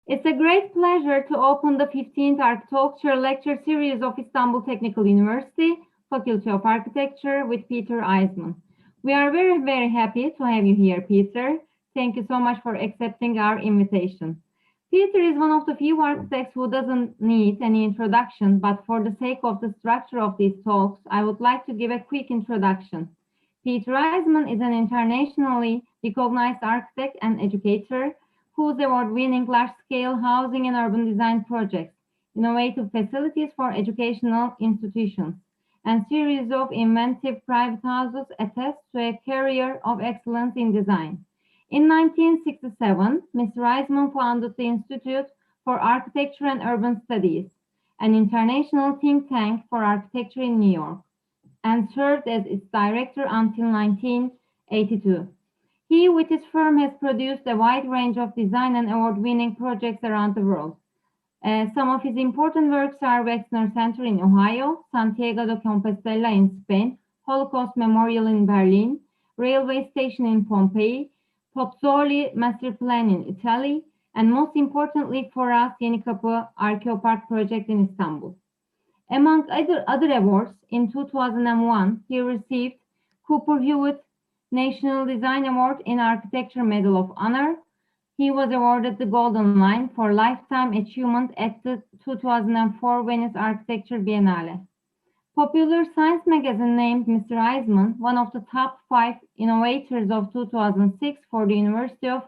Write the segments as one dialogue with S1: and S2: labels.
S1: It's a great pleasure to open the 15th Architecture Lecture Series of Istanbul Technical University, Faculty of Architecture with Peter Eisman. We are very, very happy to have you here, Peter. Thank you so much for accepting our invitation. Peter is one of the few architects who doesn't need any introduction, but for the sake of the structure of these talks, I would like to give a quick introduction. Peter Eisman is an internationally recognized architect and educator whose award-winning large-scale housing and urban design projects, innovative facilities for educational institutions, and series of inventive private houses attest to a career of excellence in design. In 1967, Mr. Eisman founded the Institute for Architecture and Urban Studies, an international think tank for architecture in New York, and served as its director until 1982. He, with his firm, has produced a wide range of design and award-winning projects around the world. Some of his important works are Wexner Center in Ohio, Santiago de Compostela in Spain, Holocaust Memorial in Berlin, Railway Station in Pompeii, Pozzuoli Master Plan in Italy, and most importantly for us, Yeni Kapı Arkeopark project in Istanbul. Among other awards, in 2001, he received Cooper Hewitt National Design Award in Architecture Medal of Honor. He was awarded the Golden Lion for Lifetime Achievement at the 2004 Venice Architecture Biennale. Popular Science magazine named Mr. Eisman one of the top 5 innovators of 2006 for the University of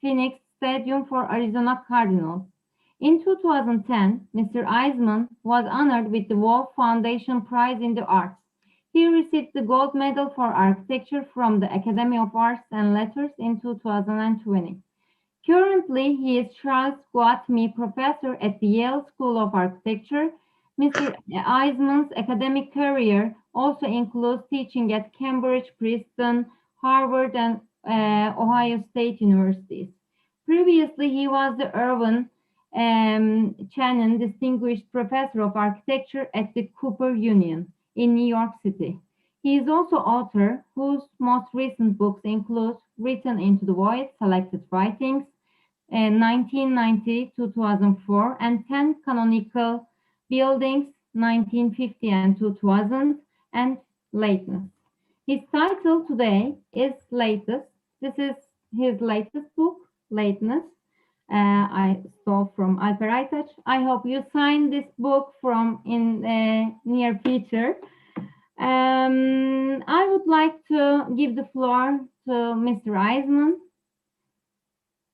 S1: Phoenix Stadium for Arizona Cardinals. In 2010, Mr. Eisman was honored with the Wolf Foundation Prize in the Arts. He received the Gold Medal for Architecture from the Academy of Arts and Letters in 2020. Currently, he is Charles Guatmi Professor at the Yale School of Architecture. Mr. Eisman's academic career also includes teaching at Cambridge, Princeton, Harvard, and Ohio State Universities. Previously, he was the Irwin Channon Distinguished Professor of Architecture at the Cooper Union in New York City. He is also author whose most recent books include Written into the Void, Selected Writings, 1990 to 2004, and 10 Canonical Buildings, 1950 and 2000, and Lateness. His title today is Latest. This is his latest book, Lateness. I stole from Alper Aytaç. I hope you sign this book from in near future. I would like to give the floor to Mr. Eisman.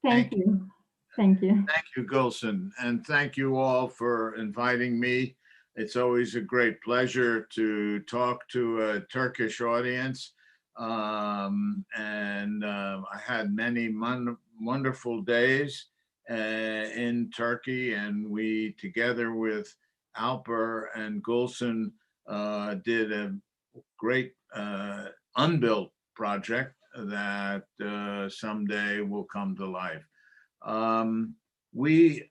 S1: Thank you. Thank you.
S2: Thank you, Gulsen, and thank you all for inviting me. It's always a great pleasure to talk to a Turkish audience. I had many wonderful days in Turkey, and we, together with Alper and Gulsen, did a great unbuilt project that someday will come to life. We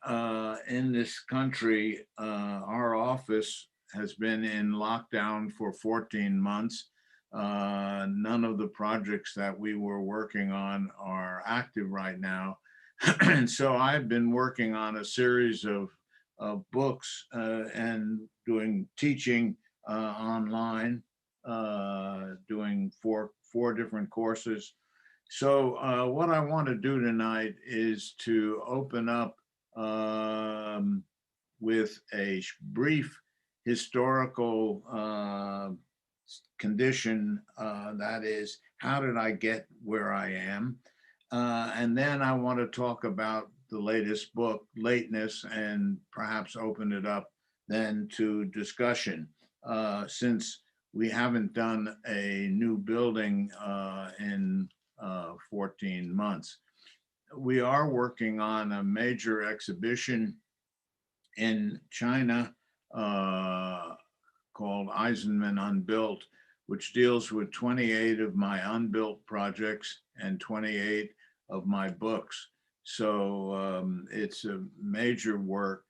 S2: in this country, our office has been in lockdown for 14 months. None of the projects that we were working on are active right now. And so I've been working on a series of books and doing teaching online, doing four different courses. So what I want to do tonight is to open up with a brief historical condition, that is, how did I get where I am? And then I want to talk about the latest book, Lateness, and perhaps open it up then to discussion, since we haven't done a new building in 14 months. We are working on a major exhibition in China called Eisenman Unbuilt, which deals with 28 of my unbuilt projects and 28 of my books. So it's a major work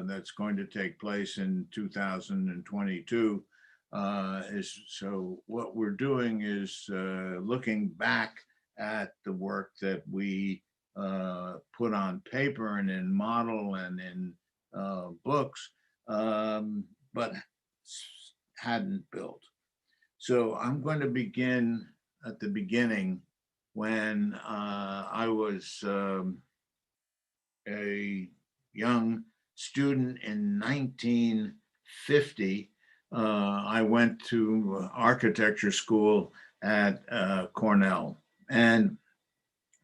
S2: that's going to take place in 2022. So what we're doing is looking back at the work that we put on paper and in model and in books, but hadn't built. So I'm going to begin at the beginning when I was a young student in 1950. I went to architecture school at Cornell, and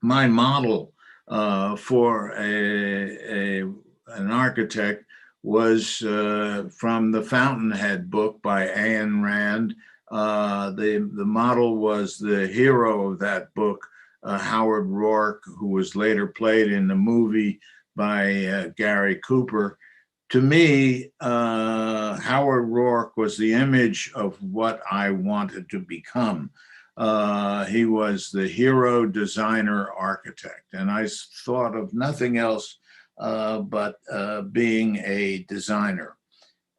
S2: my model for an architect was from the Fountainhead book by Ayn Rand. The model was the hero of that book, Howard Rourke, who was later played in the movie by Gary Cooper. To me, Howard Rourke was the image of what I wanted to become. He was the hero, designer, architect, and I thought of nothing else but being a designer.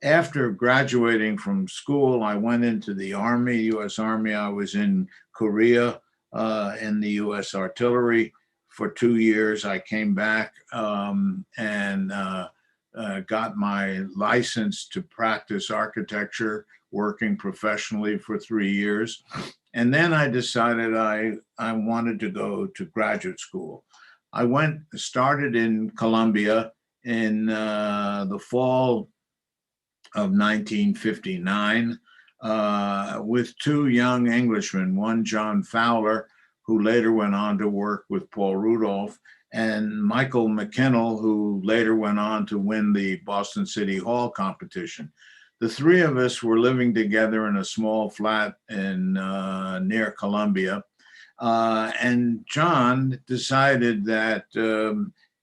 S2: After graduating from school, I went into the Army, U.S. Army. I was in Korea in the U.S. Artillery for 2 years. I came back and got my license to practice architecture, working professionally for 3 years. And then I decided I wanted to go to graduate school. I started in Columbia in the fall of 1959 with two young Englishmen, one John Fowler, who later went on to work with Paul Rudolph, and Michael McKinnell, who later went on to win the Boston City Hall competition. The three of us were living together in a small flat in near Columbia. And John decided that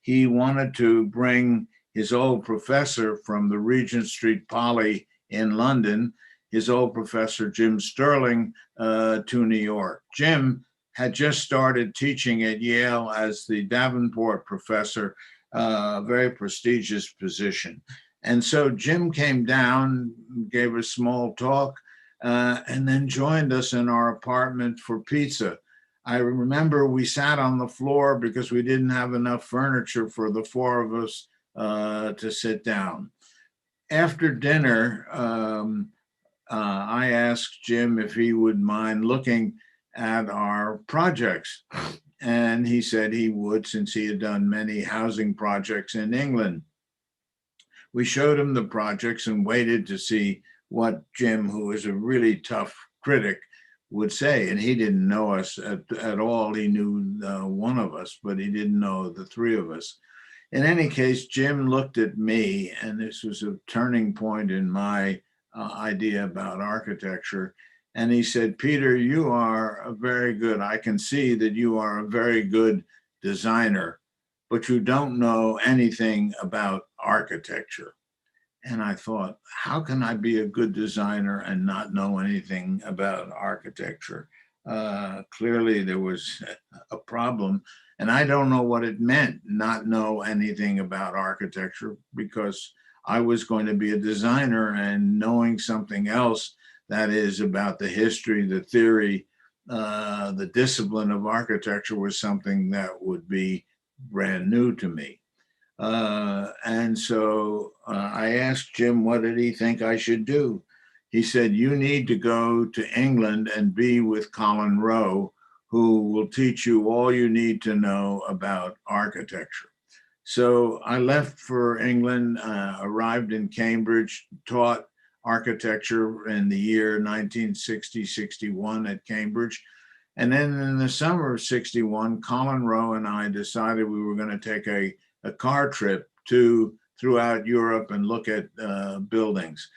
S2: he wanted to bring his old professor from the Regent Street Poly in London, his old professor, Jim Sterling, to New York. Jim had just started teaching at Yale as the Davenport professor, a very prestigious position. And so Jim came down, gave a small talk, and then joined us in our apartment for pizza. I remember we sat on the floor because we didn't have enough furniture for the four of us to sit down. After dinner, I asked Jim if he would mind looking at our projects. And he said he would, since he had done many housing projects in England. We showed him the projects and waited to see what Jim, who is a really tough critic, would say. And he didn't know us at all. He knew one of us, but he didn't know the three of us. In any case, Jim looked at me, and this was a turning point in my idea about architecture. And he said, "Peter, you are I can see that you are a very good designer, but you don't know anything about architecture." And I thought, how can I be a good designer and not know anything about architecture? Clearly, there was a problem. And I don't know what it meant, not know anything about architecture, because I was going to be a designer, and knowing something else, that is about the history, the theory, the discipline of architecture, was something that would be brand new to me. And so I asked Jim, what did he think I should do? He said, "You need to go to England and be with Colin Rowe, who will teach you all you need to know about architecture." So I left for England, arrived in Cambridge, taught architecture in the year 1960-61 at Cambridge. And then in the summer of 61, Colin Rowe and I decided we were going to take a car trip throughout Europe and look at buildings.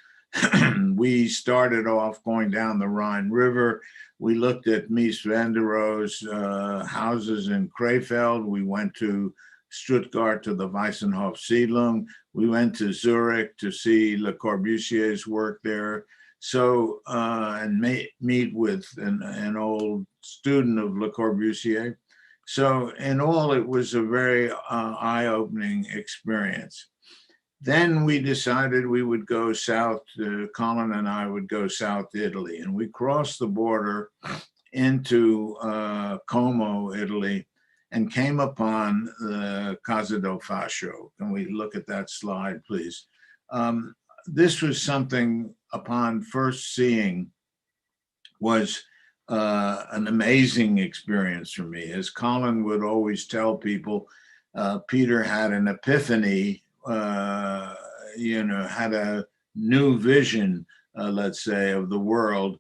S2: We started off going down the Rhine River. We looked at Mies van der Rohe's houses in Krefeld. We went to Stuttgart to the Weissenhof Siedlung. We went to Zurich to see Le Corbusier's work there. So, and meet with an old student of Le Corbusier. So in all, it was a very eye-opening experience. Then we decided we would go south, Colin and I would go south to Italy, and we crossed the border into Como, Italy. and came upon the Casa del Fascio. Can we look at that slide, please? This was something, upon first seeing, was an amazing experience for me. As Colin would always tell people, Peter had an epiphany, had a new vision, let's say, of the world,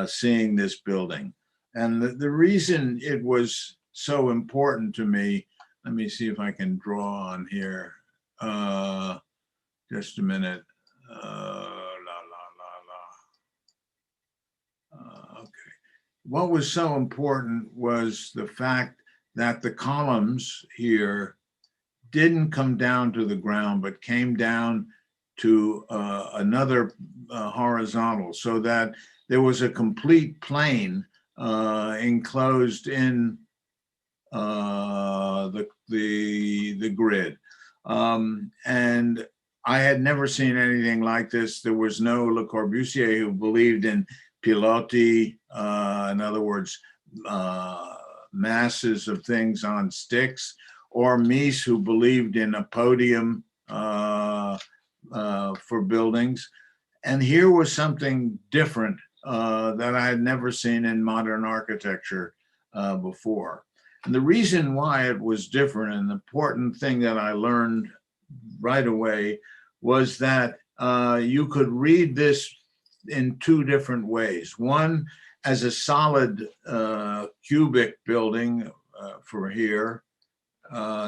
S2: seeing this building. And the reason it was so important to me, let me see if I can draw on here. Just a minute. Okay. What was so important was the fact that the columns here didn't come down to the ground, but came down to another horizontal, so that there was a complete plane enclosed in the grid. And I had never seen anything like this. There was no Le Corbusier who believed in pilotis, in other words, masses of things on sticks, or Mies, who believed in a podium for buildings. And here was something different that I had never seen in modern architecture before. And the reason why it was different, and the important thing that I learned right away, was that you could read this in two different ways. One, as a solid cubic building for here,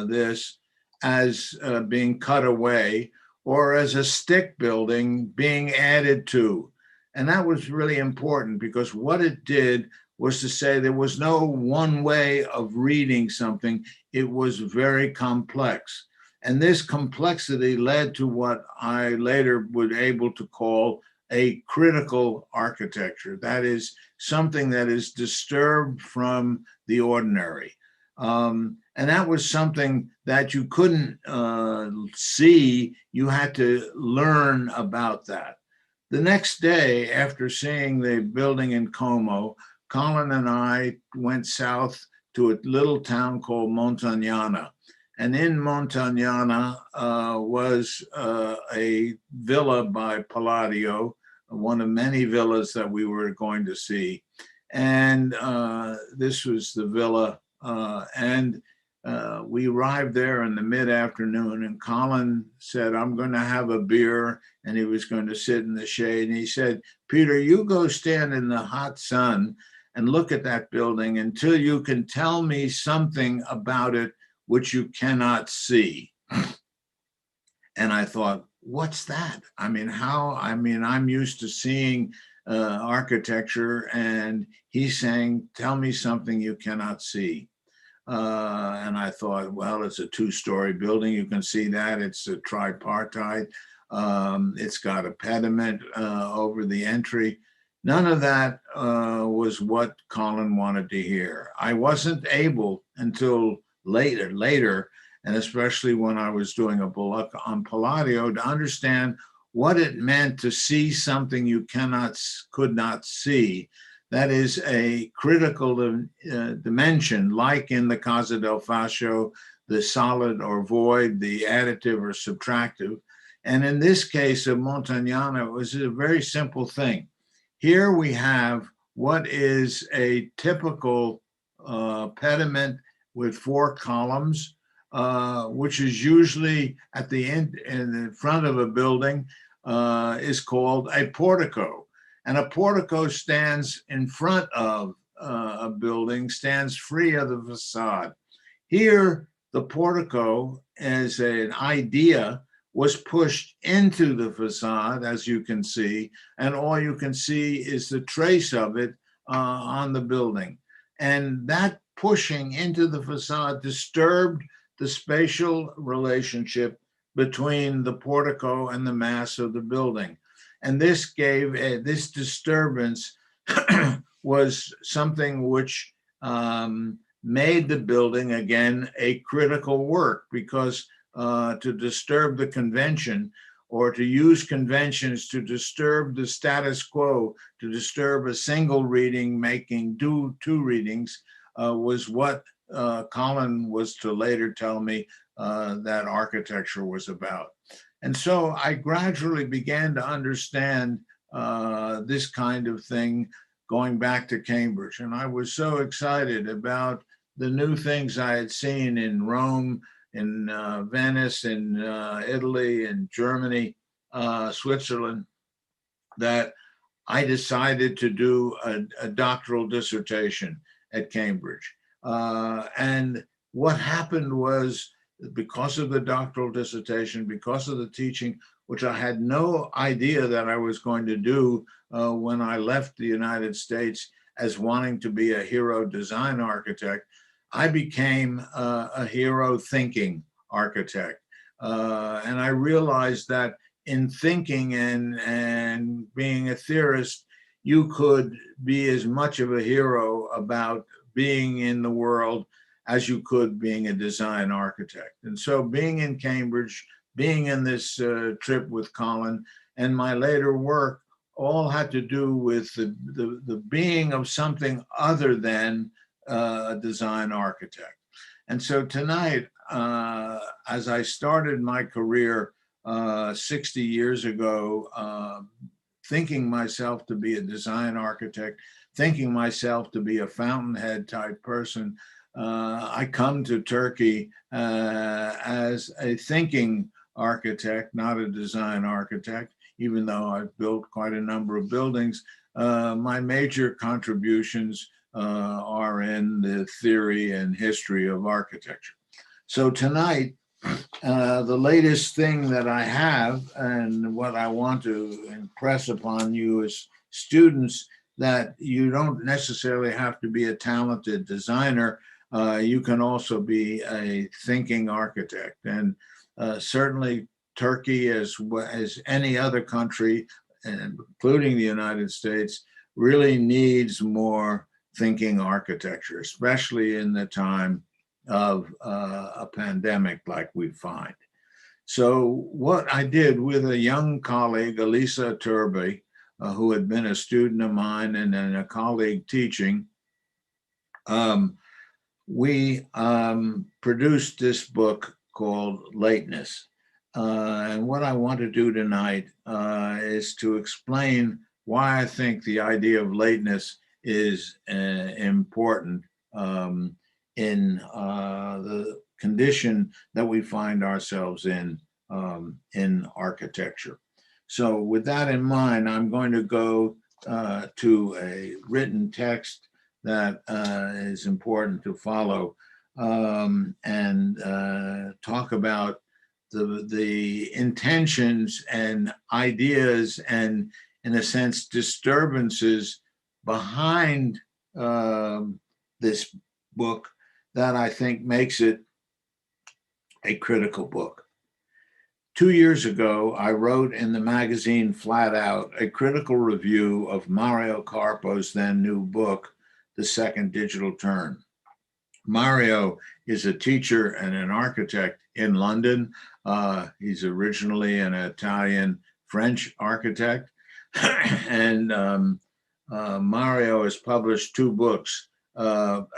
S2: this as being cut away, or as a stick building being added to. And that was really important, because what it did was to say there was no one way of reading something. It was very complex. And this complexity led to what I later was able to call a critical architecture. That is something that is disturbed from the ordinary. And that was something that you couldn't see. You had to learn about that. The next day, after seeing the building in Como, Colin and I went south to a little town called Montagnana. And in Montagnana was a villa by Palladio, one of many villas that we were going to see. And this was the villa. We arrived there in the mid-afternoon, and Colin said, I'm going to have a beer, and he was going to sit in the shade. And he said, Peter, you go stand in the hot sun and look at that building until you can tell me something about it which you cannot see. And I thought, what's that? I mean, I'm used to seeing architecture, and he's saying, tell me something you cannot see. And I thought, well, it's a two-story building. You can see that. It's a tripartite. It's got a pediment over the entry. None of that was what Colin wanted to hear. I wasn't able until later, and especially when I was doing a book on Palladio, to understand what it meant to see something you could not see. That is a critical dimension, like in the Casa del Fascio, the solid or void, the additive or subtractive. And in this case of Montagnana, it was a very simple thing. Here we have what is a typical pediment with 4 columns, which is usually at the end, in the front of a building, is called a portico. And a portico stands in front of a building, stands free of the facade. Here, the portico, as an idea, was pushed into the facade, as you can see, and all you can see is the trace of it on the building. And that pushing into the facade disturbed the spatial relationship between the portico and the mass of the building. And this gave, this disturbance was something which made the building, again, a critical work, because to disturb the convention, or to use conventions to disturb the status quo, to disturb a single reading, making two readings, was what Colin was to later tell me that architecture was about. And so I gradually began to understand this kind of thing going back to Cambridge. And I was so excited about the new things I had seen in Rome, in Venice, in Italy, in Germany, Switzerland, that I decided to do a doctoral dissertation at Cambridge. And what happened was, because of the doctoral dissertation, because of the teaching, which I had no idea that I was going to do when I left the United States as wanting to be a hero design architect, I became a hero thinking architect. And I realized that in thinking and being a theorist, you could be as much of a hero about being in the world as you could being a design architect. And so being in Cambridge, being in this trip with Colin, and my later work all had to do with the being of something other than a design architect. And so tonight, as I started my career 60 years ago, thinking myself to be a design architect, thinking myself to be a fountainhead type person, I come to Turkey as a thinking architect, not a design architect, even though I've built quite a number of buildings. My major contributions are in the theory and history of architecture. So tonight, the latest thing that I have and what I want to impress upon you as students, that you don't necessarily have to be a talented designer. You can also be a thinking architect. And certainly Turkey, as any other country, including the United States, really needs more thinking architecture, especially in the time of a pandemic like we find. So what I did with a young colleague, Elisa Turby, who had been a student of mine and then a colleague teaching, we produced this book called Lateness. And what I want to do tonight is to explain why I think the idea of lateness is important in the condition that we find ourselves in architecture. So with that in mind, I'm going to go to a written text that is important to follow and talk about the intentions and ideas and, in a sense, disturbances behind this book that I think makes it a critical book. 2 years ago, I wrote in the magazine Flat Out a critical review of Mario Carpo's then new book, The Second Digital Turn. Mario is a teacher and an architect in London. He's originally an Italian-French architect. And Mario has published 2 books,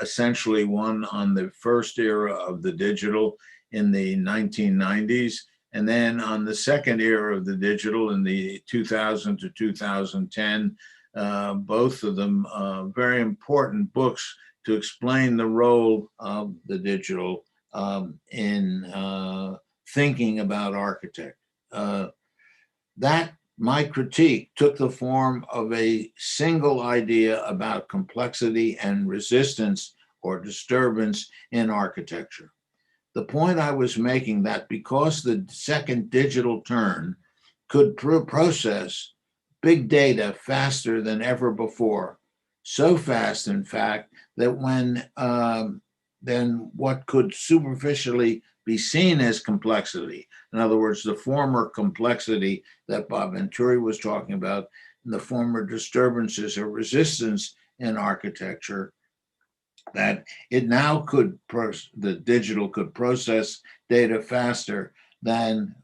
S2: essentially one on the first era of the digital in the 1990s, and then on the second era of the digital in the 2000 to 2010, both of them very important books to explain the role of the digital in thinking about architecture. That my critique took the form of a single idea about complexity and resistance or disturbance in architecture. The point I was making that because the second digital turn could process big data faster than ever before, so fast, in fact, that when then what could superficially be seen as complexity, in other words, the former complexity that Bob Venturi was talking about, and the former disturbances or resistance in architecture, that it now could, the digital could process data faster than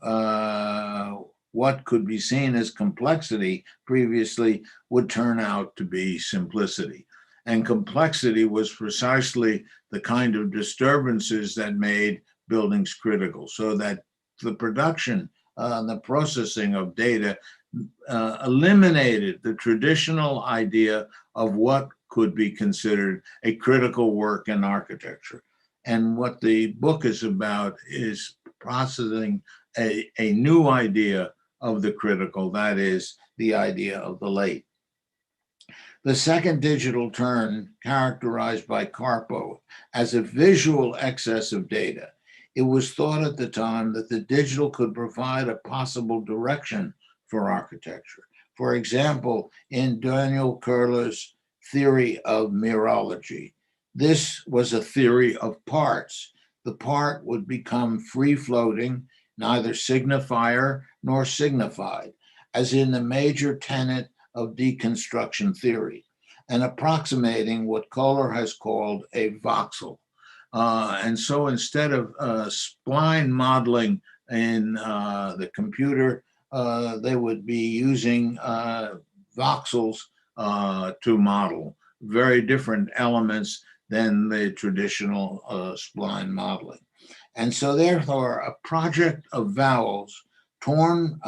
S2: what could be seen as complexity previously would turn out to be simplicity. And complexity was precisely the kind of disturbances that made buildings critical, so that the production and the processing of data eliminated the traditional idea of what could be considered a critical work in architecture. And what the book is about is processing a new idea of the critical, that is, the idea of the late. The second digital turn, characterized by Carpo as a visual excess of data, it was thought at the time that the digital could provide a possible direction for architecture. For example, in Daniel Curler's theory of mirology, this was a theory of parts. The part would become free-floating, neither signifier nor signified, as in the major tenet of deconstruction theory, and approximating what Kohler has called a voxel. And so instead of spline modeling in the computer, they would be using voxels to model very different elements than the traditional spline modeling. And so therefore, a project of vowels torn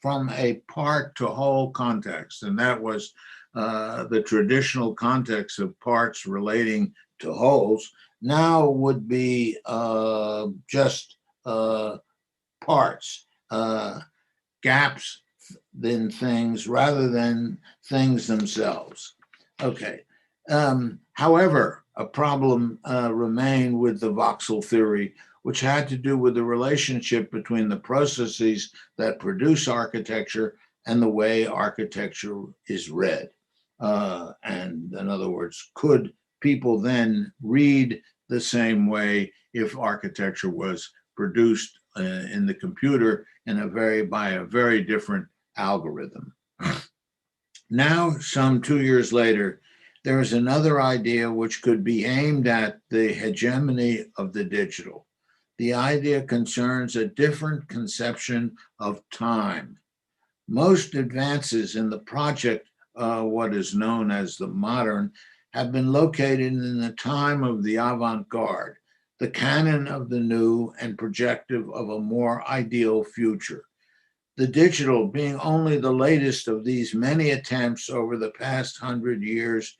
S2: from a part to whole context, and that was the traditional context of parts relating to wholes, now would be just parts, gaps in things rather than things themselves. Okay. However, a problem remained with the voxel theory, which had to do with the relationship between the processes that produce architecture and the way architecture is read. And in other words, could people then read the same way if architecture was produced in the computer by a very different algorithm? Now, some 2 years later, there is another idea which could be aimed at the hegemony of the digital. The idea concerns a different conception of time. Most advances in the project, what is known as the modern, have been located in the time of the avant-garde, the canon of the new and projective of a more ideal future. The digital being only the latest of these many attempts over the past 100 years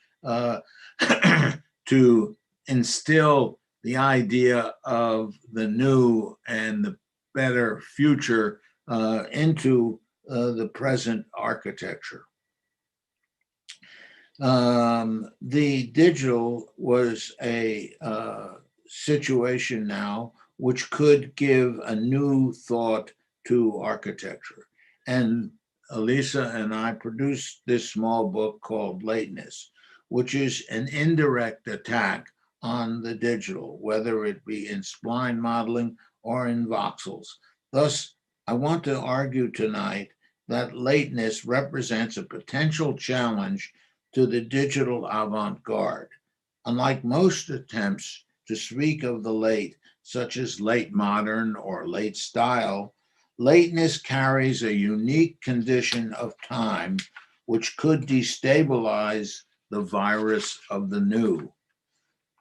S2: to instill the idea of the new and the better future into the present architecture. The digital was a situation now which could give a new thought to architecture. And Elisa and I produced this small book called Lateness, which is an indirect attack on the digital, whether it be in spline modeling or in voxels. Thus, I want to argue tonight that lateness represents a potential challenge to the digital avant-garde. Unlike most attempts to speak of the late, such as late modern or late style, lateness carries a unique condition of time which could destabilize the virus of the new.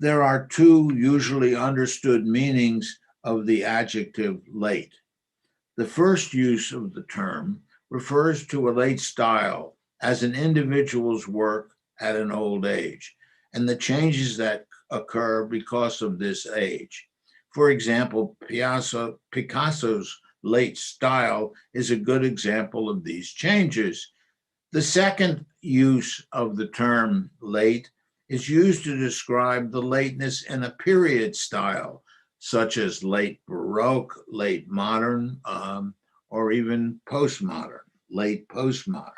S2: There are two usually understood meanings of the adjective late. The first use of the term refers to a late style as an individual's work at an old age, and the changes that occur because of this age. For example, Picasso's late style is a good example of these changes. The second use of the term late is used to describe the lateness in a period style, such as late Baroque, late modern, or even postmodern, late postmodern.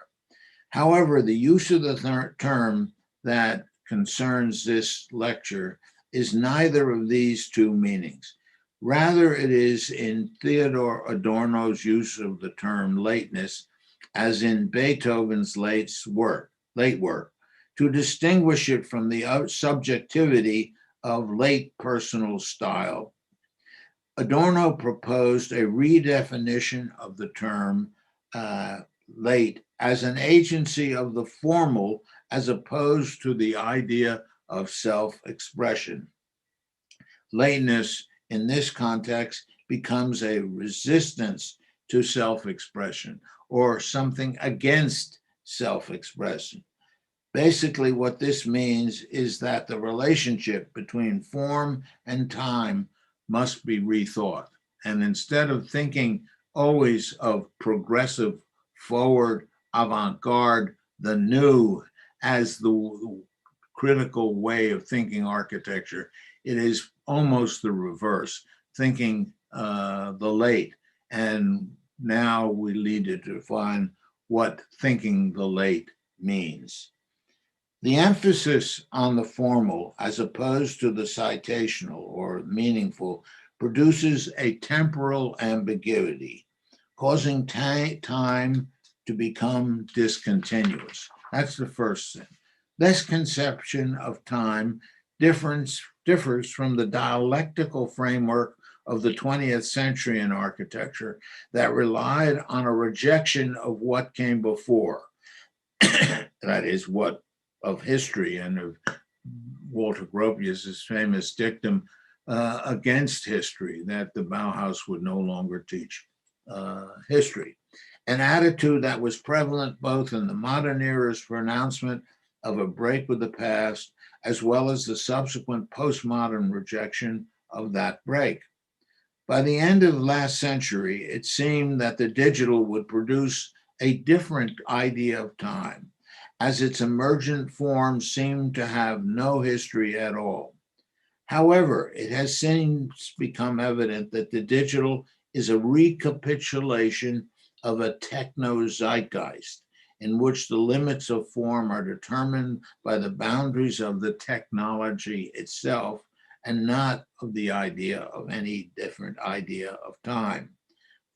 S2: However, the use of the term that concerns this lecture is neither of these two meanings. Rather, it is in Theodor Adorno's use of the term lateness, as in Beethoven's late work, to distinguish it from the subjectivity of late personal style. Adorno proposed a redefinition of the term late as an agency of the formal as opposed to the idea of self-expression. Lateness in this context becomes a resistance to self-expression or something against self-expression. Basically, what this means is that the relationship between form and time must be rethought. And instead of thinking always of progressive, forward, avant-garde, the new as the critical way of thinking architecture, it is almost the reverse, thinking the late. And now we need to define what thinking the late means. The emphasis on the formal as opposed to the citational or meaningful produces a temporal ambiguity, causing time to become discontinuous. That's the first thing. This conception of time differs from the dialectical framework of the 20th century in architecture that relied on a rejection of what came before. That is, what of history, and of Walter Gropius's famous dictum against history, that the Bauhaus would no longer teach history. An attitude that was prevalent both in the modern era's pronouncement of a break with the past, as well as the subsequent postmodern rejection of that break. By the end of last century, it seemed that the digital would produce a different idea of time, as its emergent forms seemed to have no history at all. However, it has since become evident that the digital is a recapitulation of a techno-zeitgeist, in which the limits of form are determined by the boundaries of the technology itself and not of the idea of any different idea of time.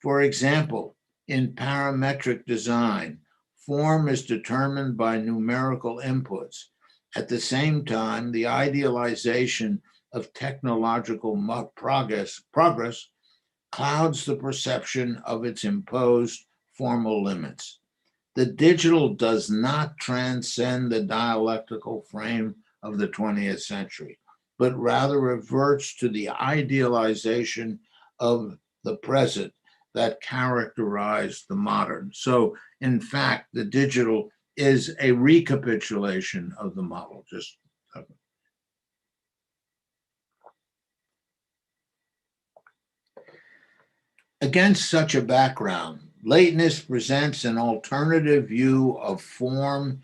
S2: For example, in parametric design, form is determined by numerical inputs. At the same time, the idealization of technological progress clouds the perception of its imposed formal limits. The digital does not transcend the dialectical frame of the 20th century, but rather reverts to the idealization of the present that characterized the modern. So, in fact, the digital is a recapitulation of the model. Against such a background, Lateness presents an alternative view of form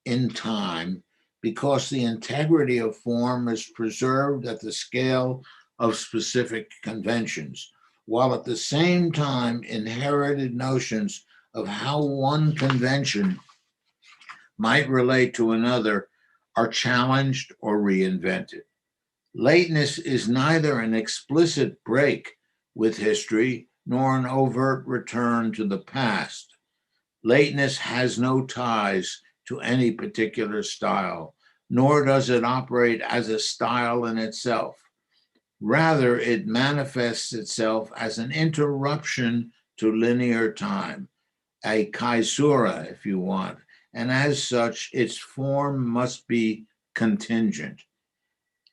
S2: in time because the integrity of form is preserved at the scale of specific conventions, while at the same time inherited notions of how one convention might relate to another are challenged or reinvented. Lateness is neither an explicit break with history nor an overt return to the past. Lateness has no ties to any particular style, nor does it operate as a style in itself. Rather, it manifests itself as an interruption to linear time, a caesura, if you want, and as such, its form must be contingent,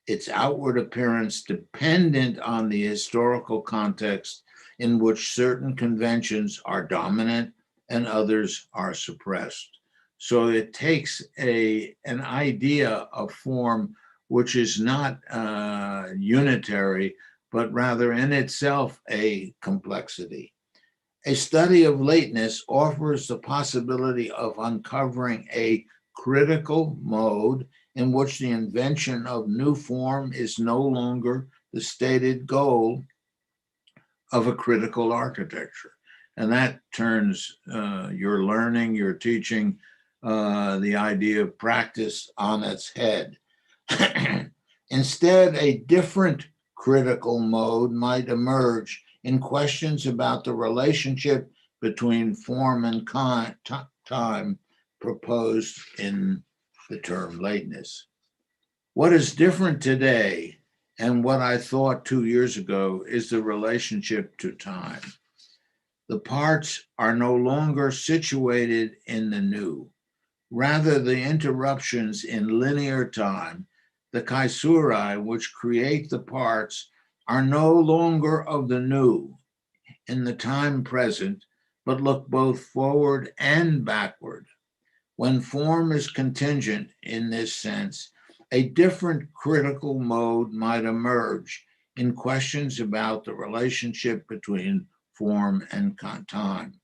S2: its outward appearance dependent on the historical context in which certain conventions are dominant and others are suppressed. So it takes an idea of form which is not unitary, but rather in itself a complexity. A study of lateness offers the possibility of uncovering a critical mode in which the invention of new form is no longer the stated goal of a critical architecture. And that turns your learning, your teaching, the idea of practice on its head. Instead, a different critical mode might emerge in questions about the relationship between form and time proposed in the term lateness. What is different today and what I thought 2 years ago is the relationship to time. The parts are no longer situated in the new. Rather, the interruptions in linear time, the caesurae, which create the parts, are no longer of the new in the time present, but look both forward and backward. When form is contingent in this sense, a different critical mode might emerge in questions about the relationship between form and time.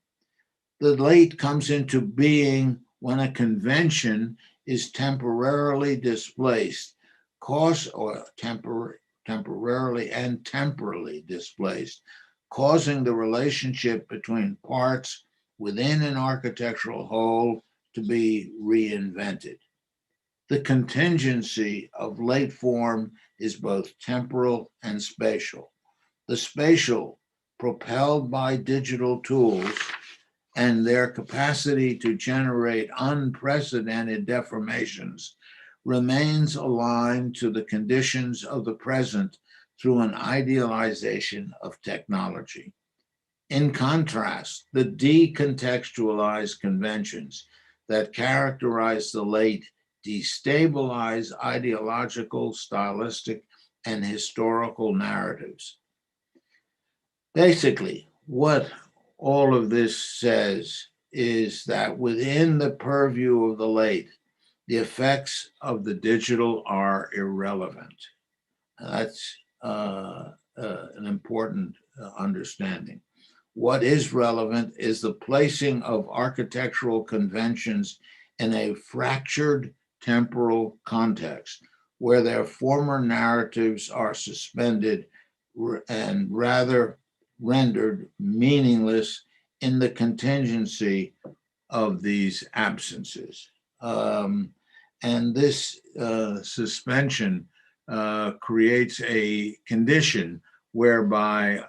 S2: The late comes into being when a convention is temporarily displaced, temporarily and temporally displaced, causing the relationship between parts within an architectural whole to be reinvented. The contingency of late form is both temporal and spatial. The spatial, propelled by digital tools, and their capacity to generate unprecedented deformations remains aligned to the conditions of the present through an idealization of technology. In contrast, the decontextualized conventions that characterize the late destabilize ideological, stylistic, and historical narratives. Basically, what all of this says is that within the purview of the late, the effects of the digital are irrelevant. That's an important understanding. What is relevant is the placing of architectural conventions in a fractured temporal context where their former narratives are suspended and rather rendered meaningless in the contingency of these absences. And this suspension creates a condition whereby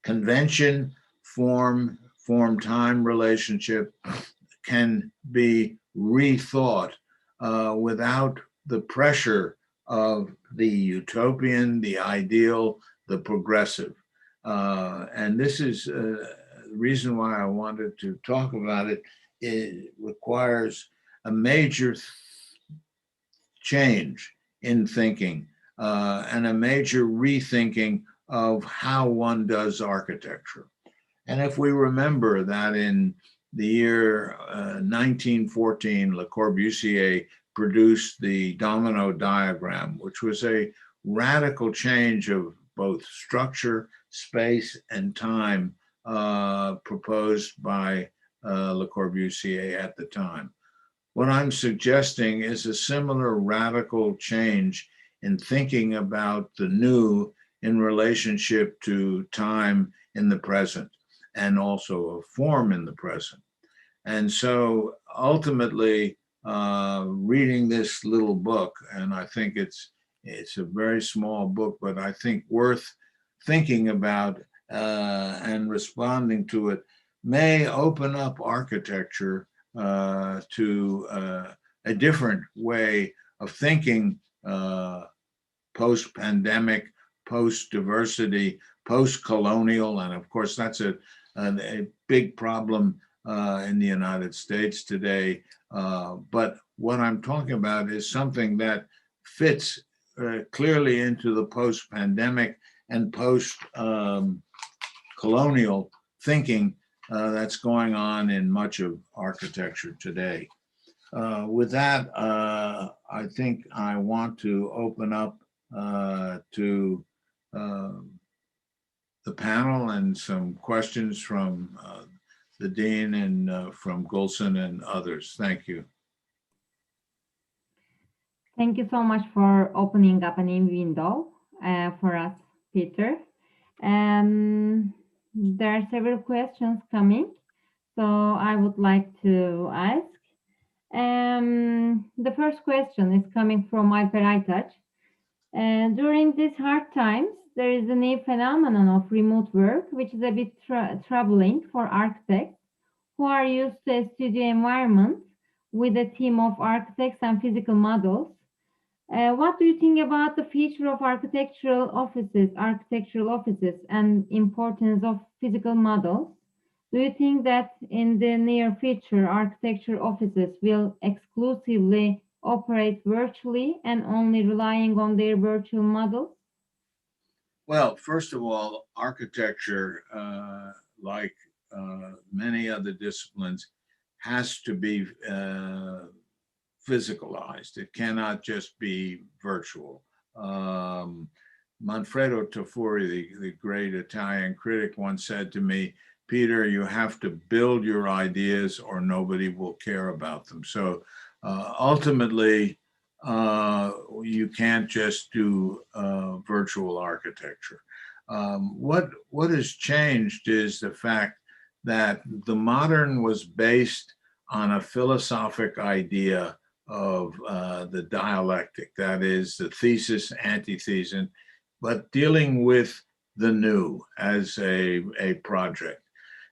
S2: convention, form time relationship can be rethought without the pressure of the utopian, the ideal, the progressive. And this is the reason why I wanted to talk about it. It requires a major change in thinking and a major rethinking of how one does architecture. And if we remember that in the year 1914, Le Corbusier produced the domino diagram, which was a radical change of both structure, space, and time proposed by Le Corbusier at the time. What I'm suggesting is a similar radical change in thinking about the new in relationship to time in the present and also a form in the present. And so ultimately, reading this little book, and I think it's a very small book, but I think worth thinking about and responding to it, may open up architecture to a different way of thinking post-pandemic, post-diversity, post-colonial, and of course that's a big problem in the United States today. But what I'm talking about is something that fits clearly into the post-pandemic and post-colonial thinking that's going on in much of architecture today. With that, I think I want to open up to the panel and some questions from the Dean and from Gulson and others. Thank you.
S1: Thank you so much for opening up a new window for us, Peter. There are several questions coming, so I would like to ask. The first question is coming from Alper Aytaç. During these hard times, there is a new phenomenon of remote work, which is a bit troubling for architects who are used to a studio environment with a team of architects and physical models. What do you think about the future of architectural offices, and importance of physical models? Do you think that in the near future, architecture offices will exclusively operate virtually and only relying on their virtual models?
S2: Well, first of all, architecture, like many other disciplines, has to be physicalized. It cannot just be virtual. Manfredo Tafuri, the great Italian critic, once said to me, Peter, you have to build your ideas or nobody will care about them. So ultimately, you can't just do virtual architecture. What has changed is the fact that the modern was based on a philosophic idea of the dialectic, that is the thesis, antithesis, but dealing with the new as a project.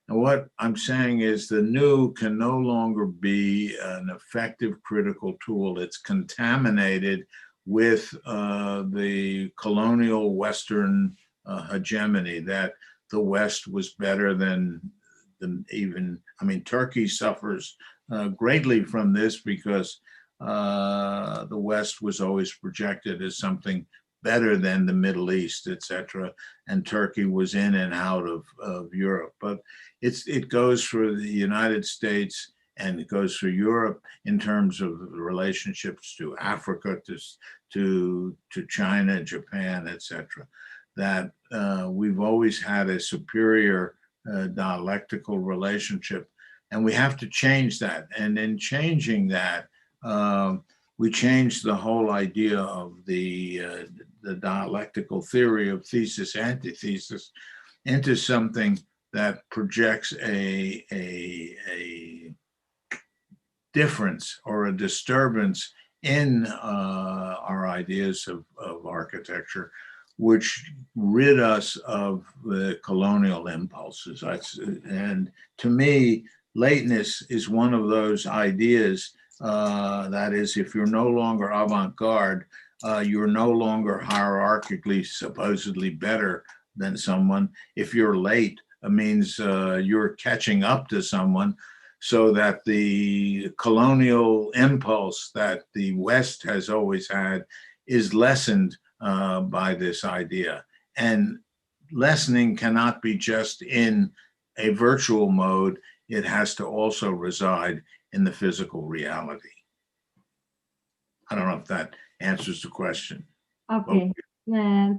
S2: And what I'm saying is the new can no longer be an effective critical tool. It's contaminated with the colonial Western hegemony that the West was better than even, I mean, Turkey suffers greatly from this because the West was always projected as something better than the Middle East, etc. And Turkey was in and out of Europe. But it goes for the United States and it goes for Europe in terms of relationships to Africa, to China, Japan, etc. That we've always had a superior dialectical relationship, and we have to change that. And in changing that, we changed the whole idea of the dialectical theory of thesis antithesis into something that projects a difference or a disturbance in our ideas of architecture, which rid us of the colonial impulses. And to me, lateness is one of those ideas. That is, if you're no longer avant-garde, you're no longer hierarchically supposedly better than someone. If you're late, it means you're catching up to someone, so that the colonial impulse that the West has always had is lessened by this idea. And lessening cannot be just in a virtual mode. It has to also reside in the physical reality. I don't know if that answers the question.
S1: Okay,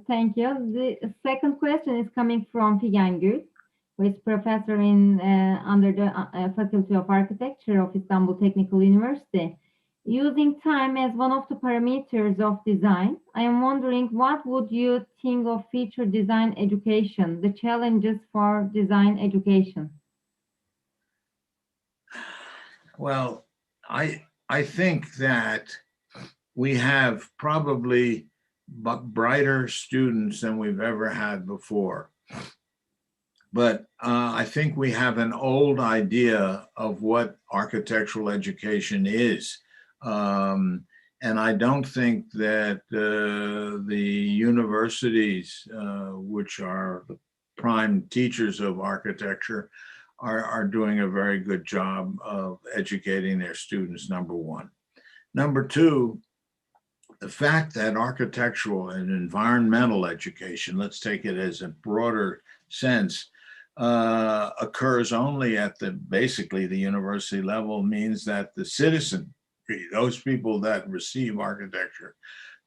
S1: thank you. The second question is coming from Figen Gül, who is professor in under the Faculty of Architecture of Istanbul Technical University. Using time as one of the parameters of design, I am wondering what would you think of future design education, the challenges for design education?
S2: Well, I think that we have probably brighter students than we've ever had before. But I think we have an old idea of what architectural education is. And I don't think that the universities, which are the prime teachers of architecture, are doing a very good job of educating their students, number one. Number two, the fact that architectural and environmental education, let's take it as a broader sense, occurs only at basically the university level, means that the citizenry, those people that receive architecture,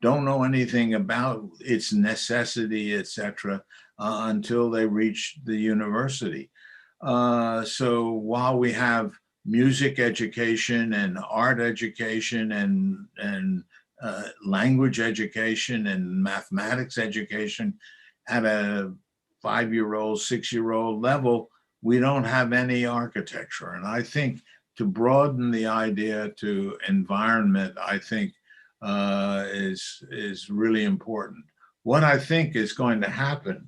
S2: don't know anything about its necessity, etc., until they reach the university. So while we have music education and art education and language education and mathematics education at a 5-year-old, 6-year-old level, we don't have any architecture. And I think to broaden the idea to environment, I think is really important. What I think is going to happen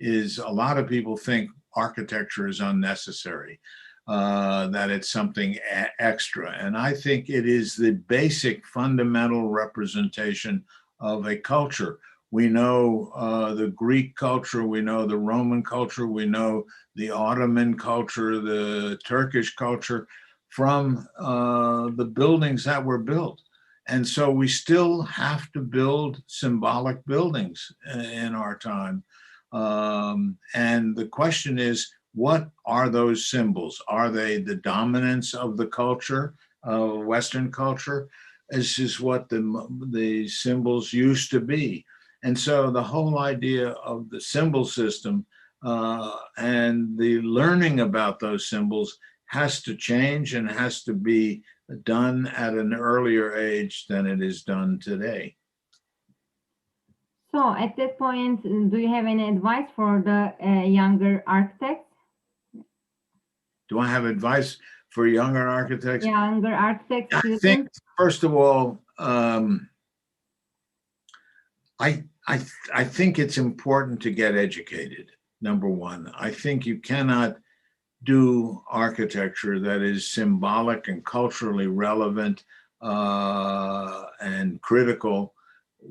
S2: is a lot of people think architecture is unnecessary, that it's something extra. And I think it is the basic fundamental representation of a culture. We know the Greek culture, we know the Roman culture, we know the Ottoman culture, the Turkish culture from the buildings that were built. And so we still have to build symbolic buildings in our time. And the question is, what are those symbols? Are they the dominance of the culture, Western culture? This is what the symbols used to be. And so the whole idea of the symbol system and the learning about those symbols has to change and has to be done at an earlier age than it is done today.
S1: So at that point, do you have any advice for the younger architects?
S2: Do I have advice for younger architects?
S1: Younger architects,
S2: I think,
S1: students?
S2: first of all, I think it's important to get educated, number one. I think you cannot do architecture that is symbolic and culturally relevant and critical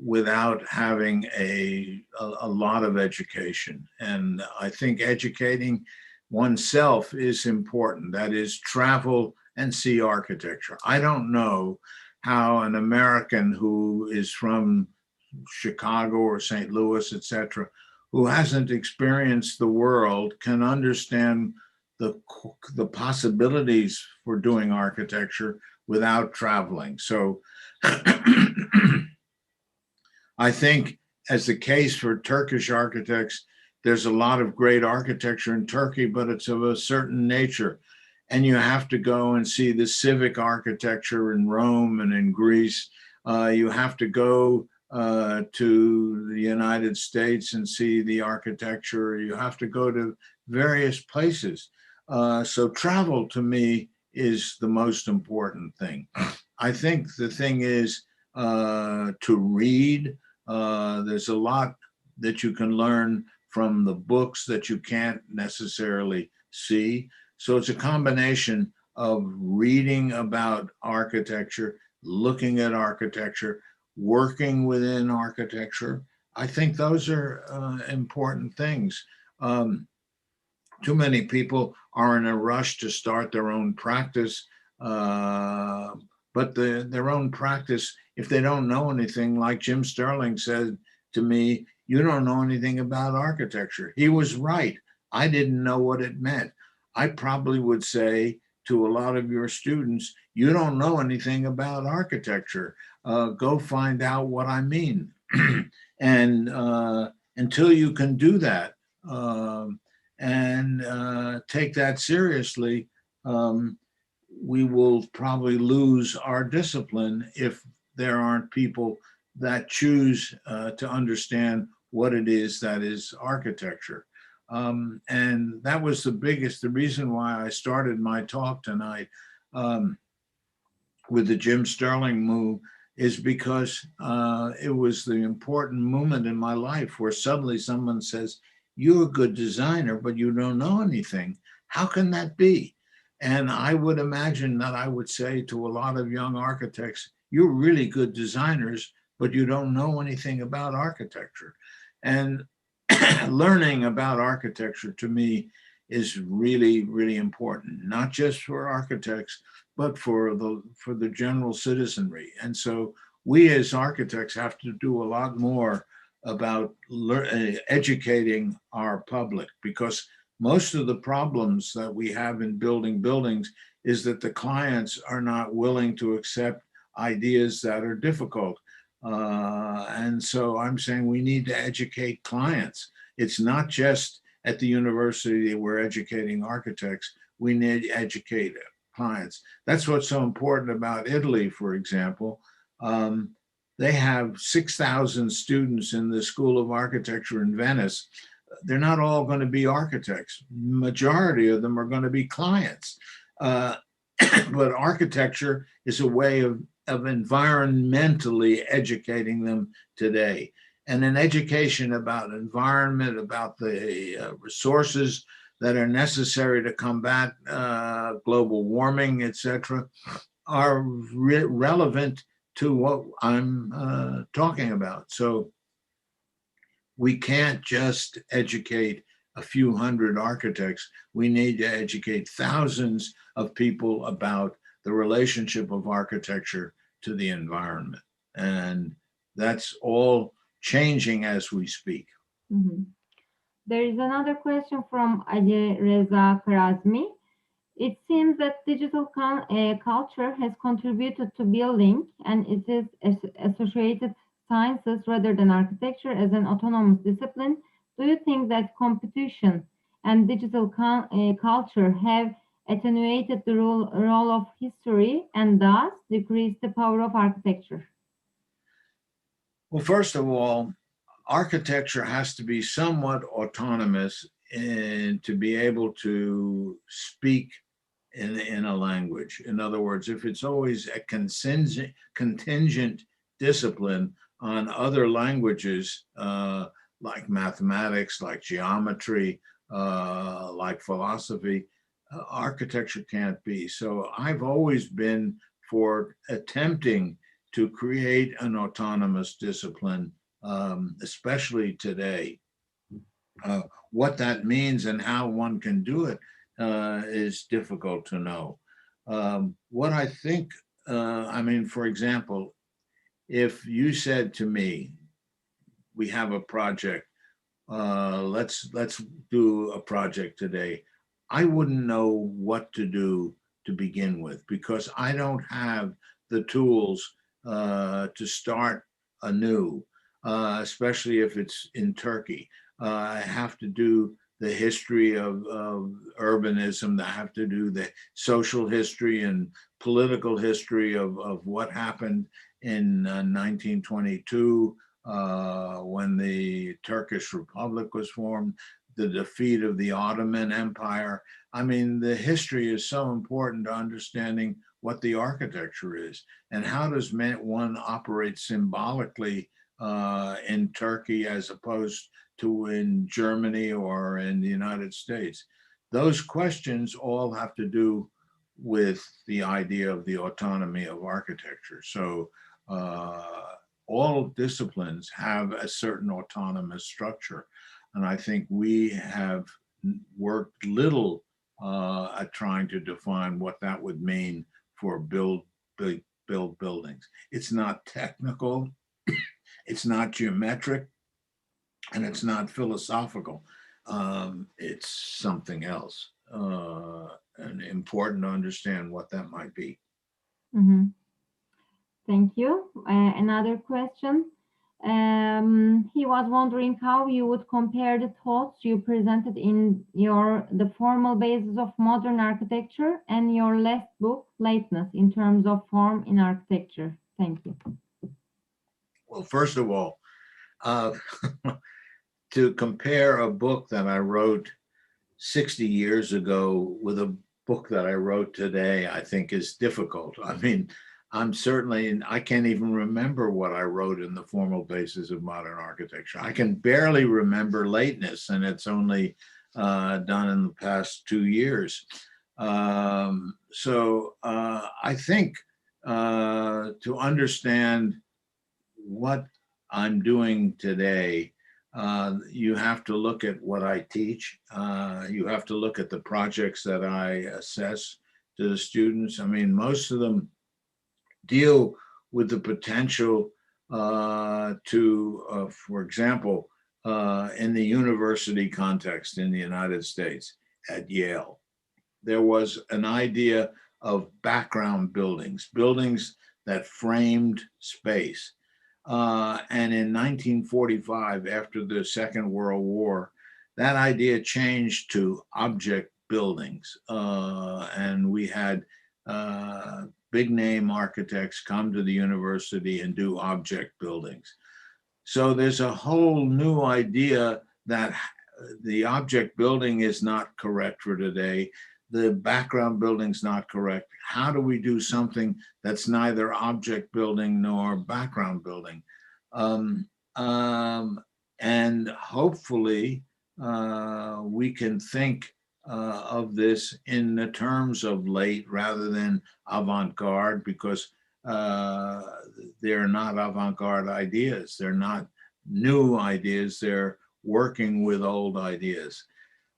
S2: without having a lot of education. And I think educating oneself is important. That is, travel and see architecture. I don't know how an American who is from Chicago or St. Louis, et cetera, who hasn't experienced the world can understand the possibilities for doing architecture without traveling. So I think, as the case for Turkish architects, there's a lot of great architecture in Turkey, but it's of a certain nature. And you have to go and see the civic architecture in Rome and in Greece. You have to go to the United States and see the architecture. You have to go to various places. So travel to me is the most important thing. I think the thing is to read. There's a lot that you can learn from the books that you can't necessarily see. So it's a combination of reading about architecture, looking at architecture, working within architecture. I think those are important things. Too many people are in a rush to start their own practice, but their own practice, if they don't know anything, like Jim Sterling said to me, you don't know anything about architecture. He was right. I didn't know what it meant. I probably would say to a lot of your students, you don't know anything about architecture. Go find out what I mean. And until you can do that, and take that seriously, we will probably lose our discipline if there aren't people that choose to understand what it is that is architecture. And that was the reason why I started my talk tonight with the Jim Sterling move, is because it was the important moment in my life where suddenly someone says, you're a good designer, but you don't know anything. How can that be? And I would imagine that I would say to a lot of young architects, you're really good designers, but you don't know anything about architecture. And learning about architecture to me is really, really important, not just for architects, but for the general citizenry. And so we as architects have to do a lot more about educating our public, because most of the problems that we have in building buildings is that the clients are not willing to accept ideas that are difficult. And so I'm saying we need to educate clients. It's not just at the university we're educating architects. We need to educate clients. That's what's so important about Italy, for example. They have 6,000 students in the School of Architecture in Venice. They're not all going to be architects. Majority of them are going to be clients. But architecture is a way of environmentally educating them today. And an education about environment, about the resources that are necessary to combat global warming, et cetera, are relevant to what I'm talking about. So we can't just educate a few hundred architects. We need to educate thousands of people about the relationship of architecture to the environment. And that's all changing as we speak.
S1: Mhm. There is another question from Ali Reza Karazmi. It seems that digital culture has contributed to building and it is associated sciences rather than architecture as an autonomous discipline. Do you think that competition and digital culture have attenuated the role of history and thus decreased the power of architecture?
S2: Well, first of all, architecture has to be somewhat autonomous and to be able to speak in a language. In other words, if it's always a contingent discipline on other languages, like mathematics, like geometry, like philosophy, architecture can't be. So I've always been for attempting to create an autonomous discipline, especially today. What that means and how one can do it is difficult to know. What I think, I mean, for example, if you said to me, "We have a project. Let's do a project today," I wouldn't know what to do to begin with because I don't have the tools to start anew, especially if it's in Turkey. I have to do the history of urbanism. I have to do the social history and political history of what happened in 1922 when the Turkish Republic was formed, the defeat of the Ottoman Empire. I mean, the history is so important to understanding what the architecture is and how does one operate symbolically in Turkey as opposed to in Germany or in the United States. Those questions all have to do with the idea of the autonomy of architecture. So all disciplines have a certain autonomous structure. And I think we have worked little at trying to define what that would mean for build buildings. It's not technical, it's not geometric, and it's not philosophical. It's something else. And important to understand what that might be.
S1: Mhm. Thank you. Another question. He was wondering how you would compare the thoughts you presented in the formal basis of modern architecture and your last book, Lateness, in terms of form in architecture. Thank you.
S2: Well, first of all, uh, to compare a book that I wrote 60 years ago with a book that I wrote today, I think is difficult. I mean, I can't even remember what I wrote in the formal basis of modern architecture. I can barely remember Lateness, and it's only done in the past 2 years. I think to understand what I'm doing today, you have to look at what I teach. You have to look at the projects that I assess to the students. I mean, most of them deal with the potential for example, in the university context in the United States at Yale, there was an idea of background buildings, buildings that framed space. And in 1945, after the Second World War, that idea changed to object buildings. And we had big name architects come to the university and do object buildings. So there's a whole new idea that the object building is not correct for today. The background building's not correct. How do we do something that's neither object building nor background building? And hopefully we can think of this in the terms of late rather than avant-garde, because they're not avant-garde ideas. They're not new ideas. They're working with old ideas.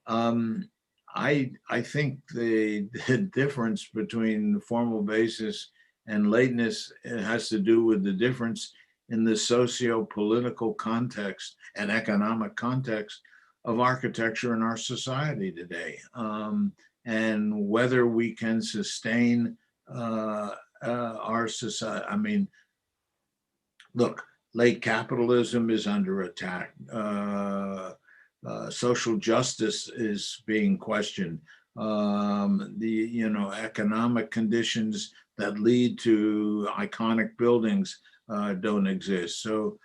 S2: Um, I think the difference between the formal basis and lateness has to do with the difference in the socio-political context and economic context of architecture in our society today, and whether we can sustain our society. I mean, look, late capitalism is under attack. Social justice is being questioned. The economic conditions that lead to iconic buildings don't exist. So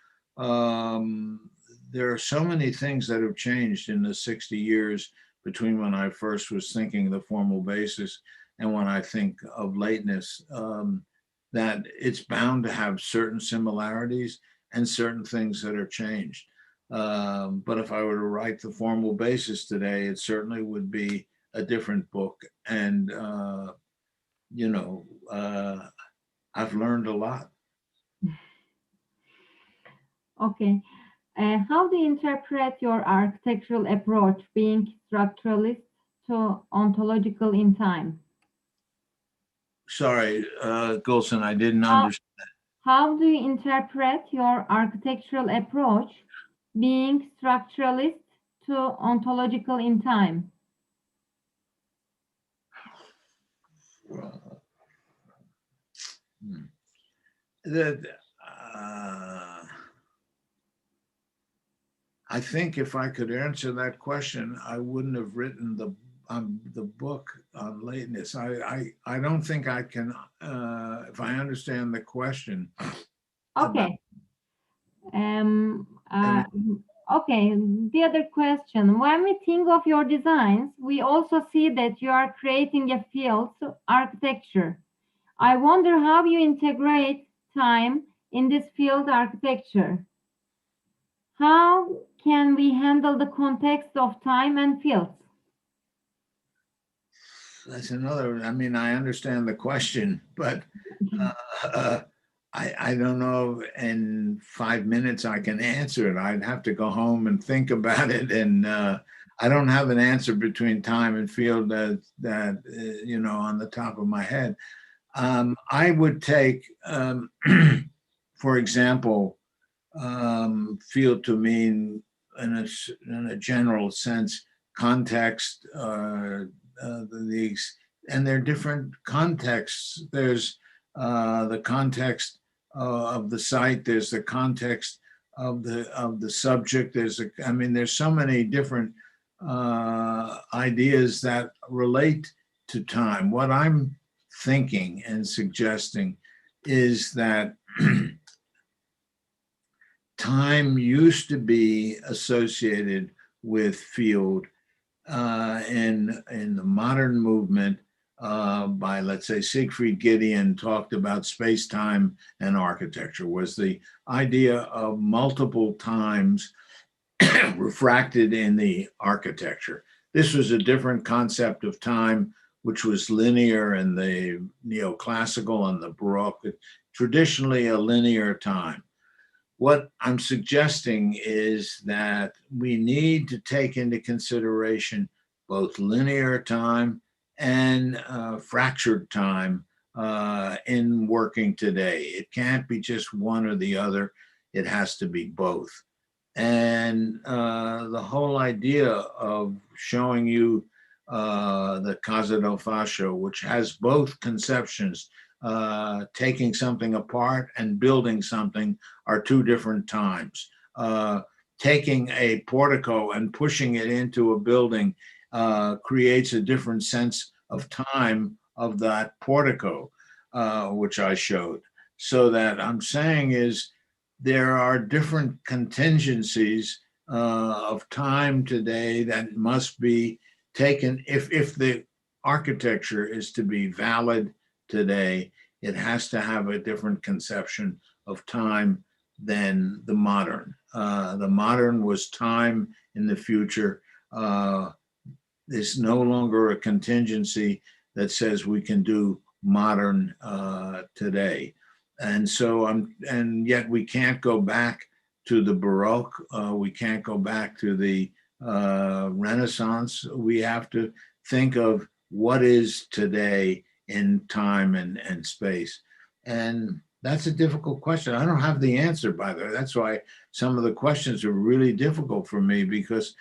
S2: there are so many things that have changed in the 60 years between when I first was thinking the formal basis and when I think of lateness. That it's bound to have certain similarities and certain things that are changed. But if I were to write the formal basis today, it certainly would be a different book. And, you know, I've learned a lot.
S1: Okay. How do you interpret your architectural approach, being structuralist to ontological in time?
S2: Sorry, Golson, I didn't
S1: How,
S2: understand.
S1: how do you interpret your architectural approach, being structuralist to ontological in time?
S2: That uh, I think if I could answer that question, I wouldn't have written the book on lateness. I don't think I can, if I understand the question.
S1: Okay. Um,
S2: I
S1: uh,
S2: mean,
S1: okay, the other question. When we think of your designs, we also see that you are creating a field architecture. I wonder how you integrate time in this field architecture. How can we handle the context of time and fields?
S2: that's another, I mean, I understand the question, but uh, I don't know in 5 minutes I can answer it. I'd have to go home and think about it. And I don't have an answer between time and field that on the top of my head. I would take, for example, field to mean in a general sense, context, these, and there are different contexts. There's the context of the site. There's the context of the subject. I mean, there's so many different ideas that relate to time. What I'm thinking and suggesting is that time used to be associated with field in the modern movement by, let's say, Siegfried Gideon talked about space-time and architecture, was the idea of multiple times refracted in the architecture. This was a different concept of time, which was linear in the neoclassical and the Baroque, traditionally a linear time. What I'm suggesting is that we need to take into consideration both linear time and fractured time in working today. It can't be just one or the other, it has to be both. And the whole idea of showing you the Casa del Fascio, which has both conceptions, taking something apart and building something, are two different times. Taking a portico and pushing it into a building creates a different sense of time of that portico, which I showed. So that I'm saying is there are different contingencies of time today that must be taken. If the architecture is to be valid today, it has to have a different conception of time than the modern. The modern was time in the future. There's no longer a contingency that says we can do modern today. And so and yet we can't go back to the Baroque. We can't go back to the Renaissance. We have to think of what is today in time and space. And that's a difficult question. I don't have the answer, by the way. That's why some of the questions are really difficult for me, because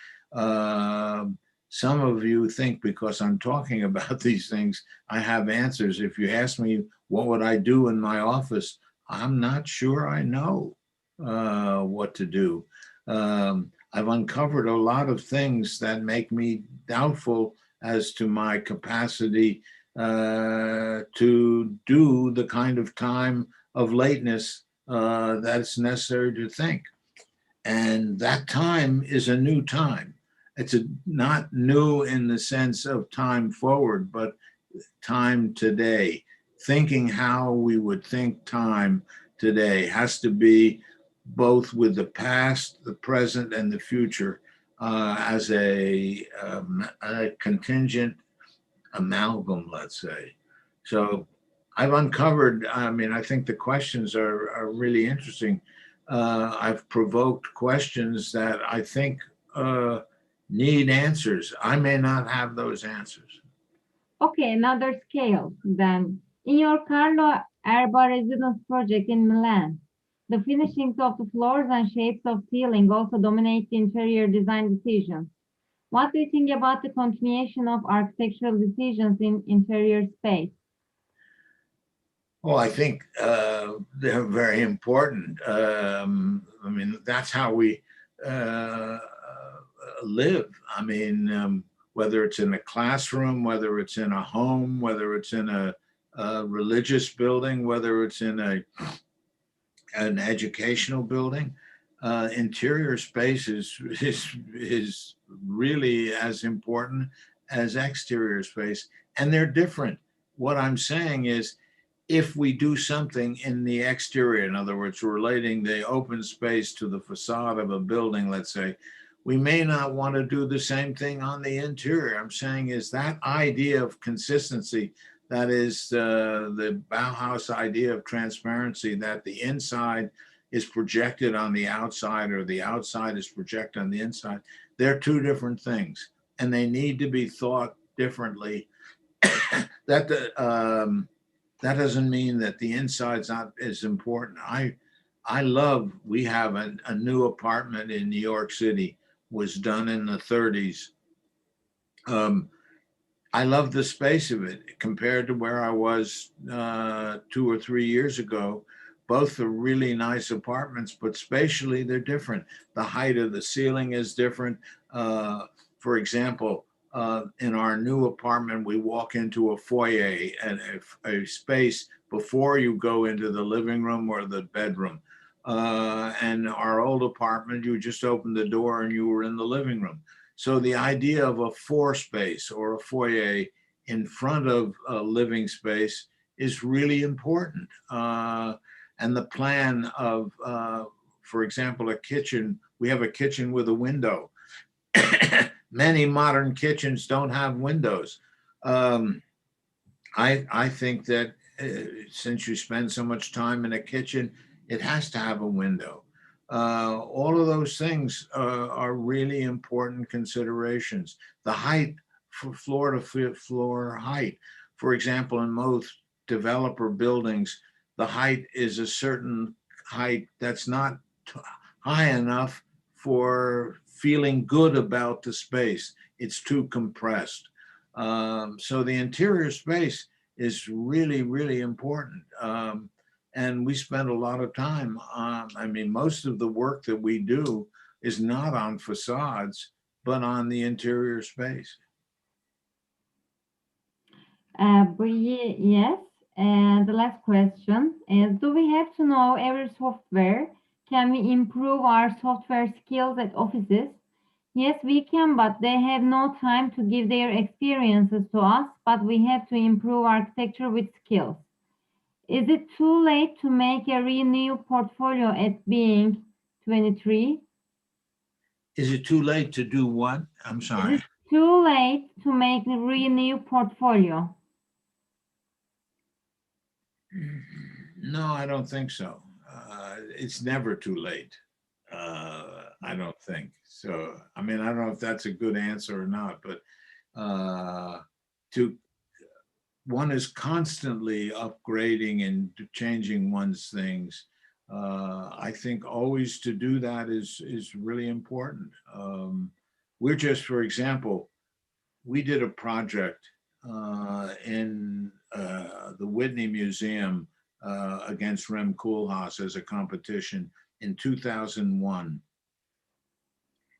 S2: some of you think because I'm talking about these things, I have answers. If you ask me, what would I do in my office? I'm not sure I know what to do. I've uncovered a lot of things that make me doubtful as to my capacity to do the kind of time of lateness that's necessary to think. And that time is a new time. It's not new in the sense of time forward, but time today. Thinking how we would think time today has to be both with the past, the present, and the future as a contingent amalgam, let's say. So I've uncovered, I mean, I think the questions are really interesting. I've provoked questions that I think need answers. I may not have those answers.
S1: Okay, another scale then. In your Carlo Erba residence project in Milan, the finishings of the floors and shapes of ceiling also dominate the interior design decisions. What do you think about the continuation of architectural decisions in interior space?
S2: Well, I think they're very important. I mean, that's how we uh, live. I mean, whether it's in a classroom, whether it's in a home, whether it's in a religious building, whether it's in an educational building, interior space is really as important as exterior space, and they're different. What I'm saying is, if we do something in the exterior, in other words, relating the open space to the facade of a building, let's say, we may not want to do the same thing on the interior. I'm saying is that idea of consistency, that is the Bauhaus idea of transparency, that the inside is projected on the outside or the outside is projected on the inside. They're two different things, and they need to be thought differently. that that doesn't mean that the inside's not as important. I love, we have a new apartment in New York City, was done in the 30s. I love the space of it compared to where I was 2 or 3 years ago. Both are really nice apartments, but spatially they're different. The height of the ceiling is different. For example, in our new apartment, we walk into a foyer and a space before you go into the living room or the bedroom. And our old apartment, you just opened the door and you were in the living room. So the idea of a fore space or a foyer in front of a living space is really important. And the plan of, for example, a kitchen, we have a kitchen with a window. Many modern kitchens don't have windows. I think that since you spend so much time in a kitchen, it has to have a window. All of those things are really important considerations. The height, floor to floor height. For example, in most developer buildings, the height is a certain height that's not high enough for feeling good about the space. It's too compressed. So the interior space is really, really important. And we spend a lot of time on, I mean, most of the work that we do is not on facades, but on the interior space.
S1: Yes. And the last question is, do we have to know every software? Can we improve our software skills at offices? Yes, we can, but they have no time to give their experiences to us, but we have to improve architecture with skills. Is it too late to make a renew portfolio at being 23?
S2: Is it too late to do what? I'm
S1: Is
S2: sorry.
S1: it too late to make a renew portfolio?
S2: No, I don't think so. It's never too late. I don't think so. I mean, I don't know if that's a good answer or not, but to one is constantly upgrading and changing one's things. I think always to do that is really important. We're just, for example, we did a project in the Whitney Museum against Rem Koolhaas as a competition in 2001.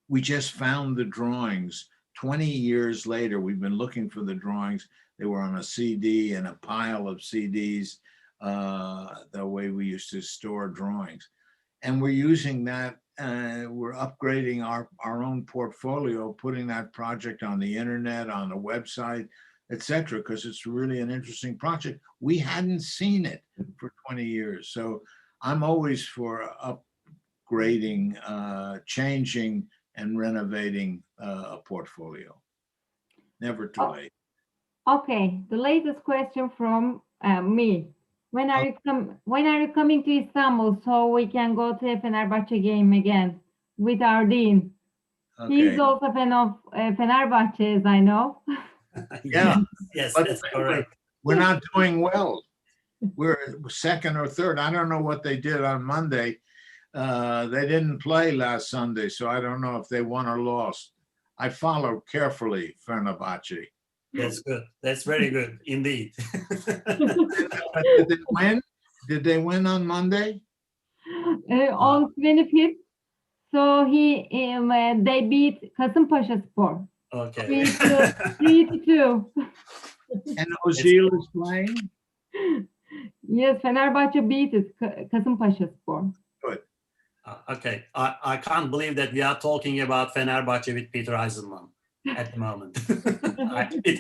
S2: We just found the drawings 20 years later. We've been looking for the drawings. They were on a CD and a pile of CDs, the way we used to store drawings. And we're using that, we're upgrading our own portfolio, putting that project on the internet, on the website, etc., because it's really an interesting project. We hadn't seen it for 20 years. So I'm always for upgrading, changing, and renovating a portfolio. Never too late.
S1: Okay, the latest question from me. When are you coming to Istanbul so we can go to a Fenerbahçe game again with our dean?
S2: Okay.
S1: He's also a fan of Fenerbahçe, as I know.
S2: Yeah.
S3: Yes,
S2: But
S3: that's correct.
S2: we're not doing well. We're second or third. I don't know what they did on Monday. They didn't play last Sunday, so I don't know if they won or lost. I follow carefully Fenerbahçe.
S3: That's good. That's very good indeed.
S2: Did they win? Did they win on Monday?
S1: On 25th, so they beat Kasımpaşaspor.
S3: Okay.
S1: 3-2.
S2: And Ozil is playing?
S1: Yes, Fenerbahçe beat Kasımpaşaspor.
S2: Good.
S3: Okay. I can't believe that we are talking about Fenerbahçe with Peter Eisenman at the moment. It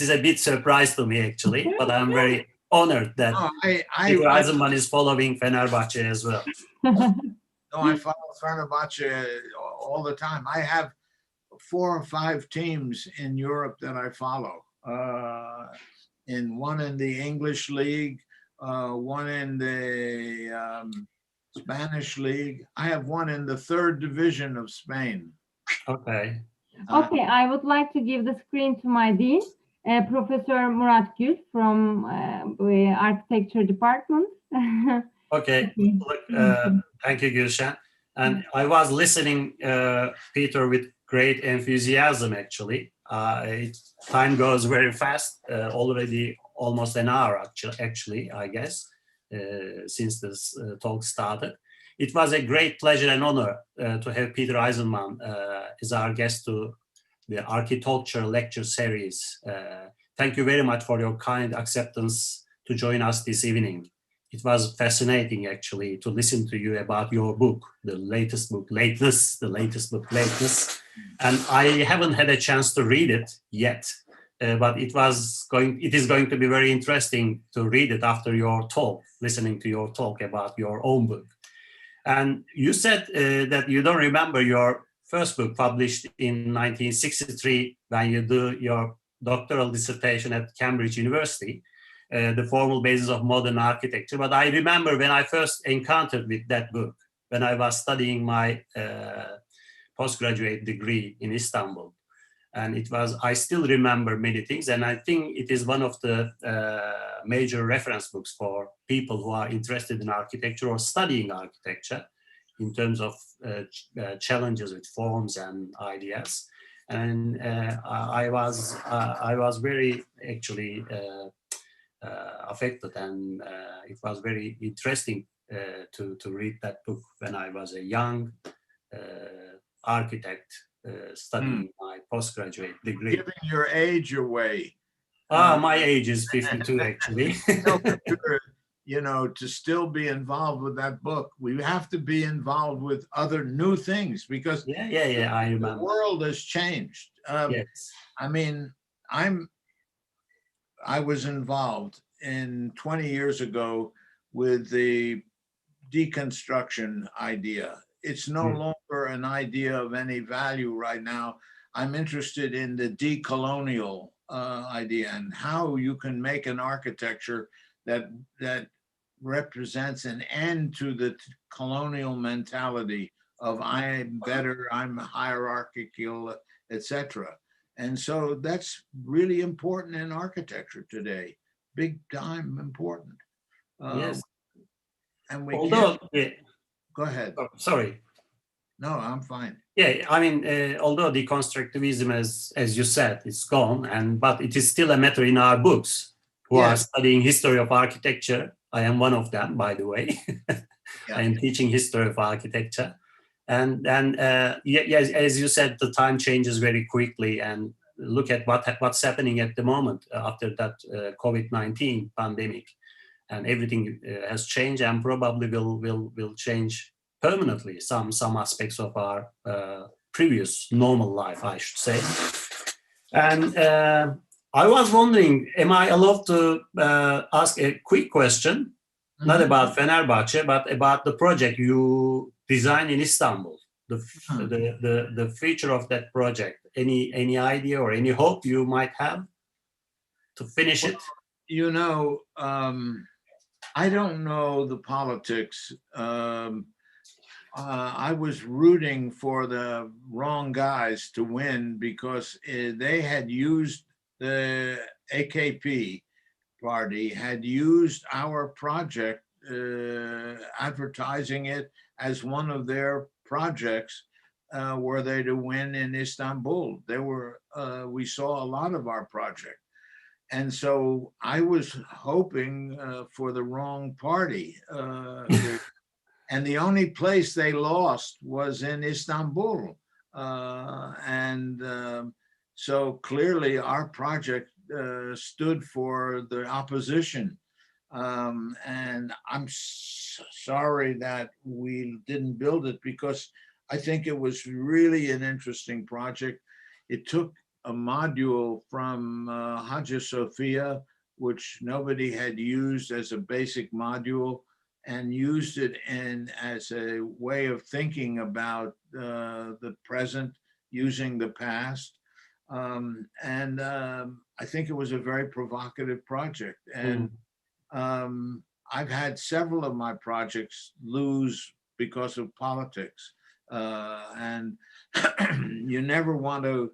S3: is a bit surprise to me actually, but I'm very honored that Peter Eisenman is following Fenerbahçe as well.
S2: No, I follow Fenerbahçe all the time. I have 4 or 5 teams in Europe that I follow. One in the English league, one in the Spanish league. I have one in the 3rd division of Spain.
S3: Okay.
S1: Okay, I would like to give the screen to my dean, Professor Murat Gül from the architecture department.
S3: Okay. Look, thank you, Gülşen. And I was listening, Peter, with great enthusiasm, actually. Time goes very fast, already almost an hour, actually, I guess, since this talk started. It was a great pleasure and honor to have Peter Eisenman as our guest to the architalkture lecture series. Thank you very much for your kind acceptance to join us this evening. It was fascinating, actually, to listen to you about your book, the latest book, Lateness, the latest book, Lateness. And I haven't had a chance to read it yet, but it is going to be very interesting to read it after your talk, listening to your talk about your own book. And you said that you don't remember your first book published in 1963 when you do your doctoral dissertation at Cambridge University. The formal basis of modern architecture. But I remember when I first encountered with that book, when I was studying my postgraduate degree in Istanbul. And I still remember many things. And I think it is one of the major reference books for people who are interested in architecture or studying architecture in terms of challenges with forms and ideas. And I was very actually affected, and it was very interesting to read that book when I was a young architect studying my postgraduate degree.
S2: Giving your age away.
S3: My age is 52 actually.
S2: You know, to still be involved with that book, we have to be involved with other new things because
S3: yeah, I remember.
S2: The world has changed.
S3: Yes.
S2: I mean, I was involved 20 years ago with the deconstruction idea. It's no longer an idea of any value right now. I'm interested in the decolonial idea and how you can make an architecture that represents an end to the colonial mentality of I'm better, I'm hierarchical, etc. And so that's really important in architecture today, big time important. Uh,
S3: Yes.
S2: and we can't,
S3: Although,
S2: go ahead.
S3: oh, sorry.
S2: No, I'm fine.
S3: Yeah, I mean, although the constructivism, as you said, it's gone, but it is still a matter in our books. Who are
S2: Yes.
S3: studying history of architecture. I am one of them, by the way.
S2: Yeah.
S3: I am teaching history of architecture, and yes, as you said, the time changes very quickly. And look at what's happening at the moment after that COVID-19 pandemic, and everything has changed and probably will change permanently some aspects of our previous normal life, I should say. And I was wondering, am I allowed to ask a quick question, not about Fenerbahce, but about the project you designed in Istanbul, the future of that project? Any idea or any hope you might have to finish it?
S2: You know, I don't know the politics. I was rooting for the wrong guys to win because they had used the AKP party had used our project, advertising it as one of their projects were they to win in Istanbul. We saw a lot of our project. And so I was hoping for the wrong party. And the only place they lost was in Istanbul. So clearly our project stood for the opposition. And I'm sorry that we didn't build it because I think it was really an interesting project. It took a module from Hagia Sophia, which nobody had used as a basic module, and used it as a way of thinking about the present using the past. I think it was a very provocative project. And I've had several of my projects lose because of politics. And you never want to,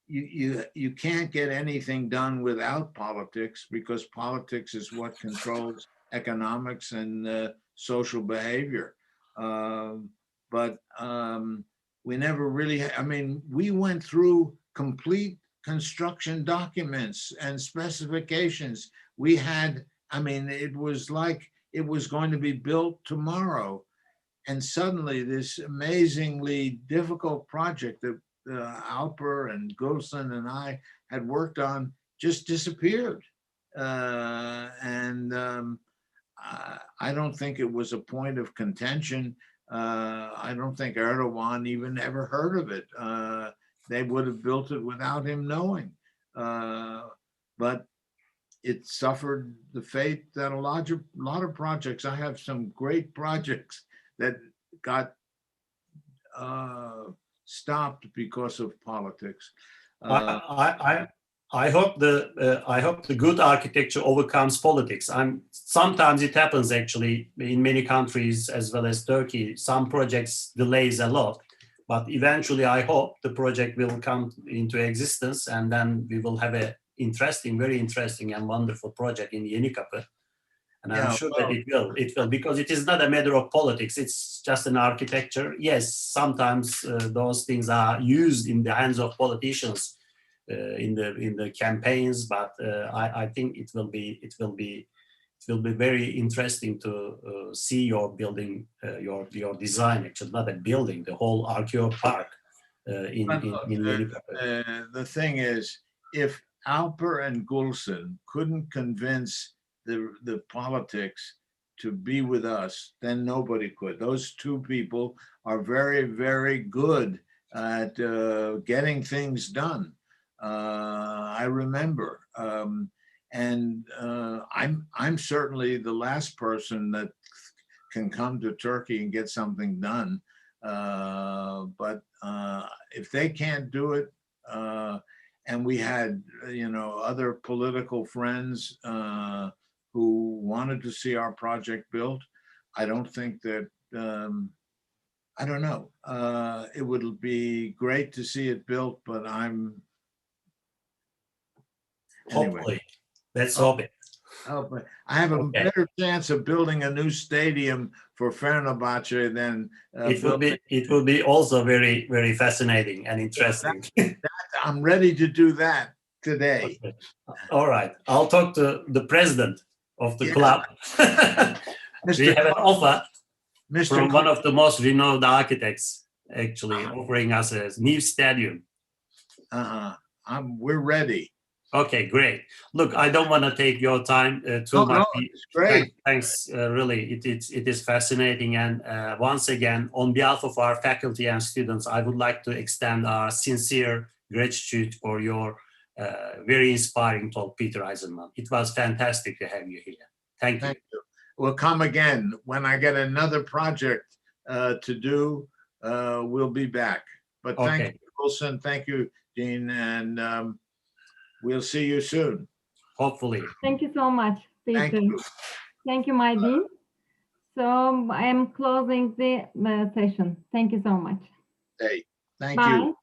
S2: you can't get anything done without politics because politics is what controls economics and social behavior. But we never really, I mean, we went through complete construction documents and specifications. We had, I mean, it was like it was going to be built tomorrow. And suddenly this amazingly difficult project that Alper and Gulsen and I had worked on just disappeared. I don't think it was a point of contention. I don't think Erdogan even ever heard of it. They would have built it without him knowing. But it suffered the fate that a lot of projects, I have some great projects that got stopped because of politics.
S3: I hope the good architecture overcomes politics. Sometimes it happens actually in many countries as well as Turkey. Some projects delays a lot, but eventually I hope the project will come into existence and then we will have a very interesting and wonderful project in Yenikapı. And I'm sure that it will, because it is not a matter of politics. It's just an architecture. Yes, sometimes those things are used in the hands of politicians in the campaigns, but I think it will be very interesting to see your building, your design. Actually, not a building, the whole Archeo Park in Yenikapı.
S2: The thing is, if Alper and Gulsen couldn't convince the politics to be with us, then nobody could. Those two people are very, very good at getting things done. I remember, I'm certainly the last person that can come to Turkey and get something done. But if they can't do it, and we had, other political friends who wanted to see our project built. I don't think that, I don't know. It would be great to see it built, but anyway.
S3: Hopefully, let's hope it.
S2: Oh, but I have a
S3: Okay.
S2: better chance of building a new stadium for Fenerbahce than
S3: It will be also very, very fascinating and interesting.
S2: I'm ready to do that today.
S3: Okay. All right. I'll talk to the president of the
S2: Yeah.
S3: club. We
S2: Mr.
S3: have an offer
S2: Mr.
S3: from one of the most renowned architects, actually, offering us a new stadium.
S2: We're ready.
S3: Okay, great. Look, I don't want to take your time too
S2: No,
S3: much.
S2: it's great.
S3: Thanks, really. It is fascinating. And once again, on behalf of our faculty and students, I would like to extend our sincere gratitude for your very inspiring talk, Peter Eisenman. It was fantastic to have you here. Thank you.
S2: Thank you. We'll come again. When I get another project to do, we'll be back. But thank
S3: Okay.
S2: you, Wilson. Thank you, Dean. And we'll see you soon.
S3: Hopefully.
S1: Thank you so much, Peter.
S2: Thank you.
S1: Thank you, my dean. So I am closing the session. Thank you so much.
S2: Hey, thank
S1: Bye.
S2: you.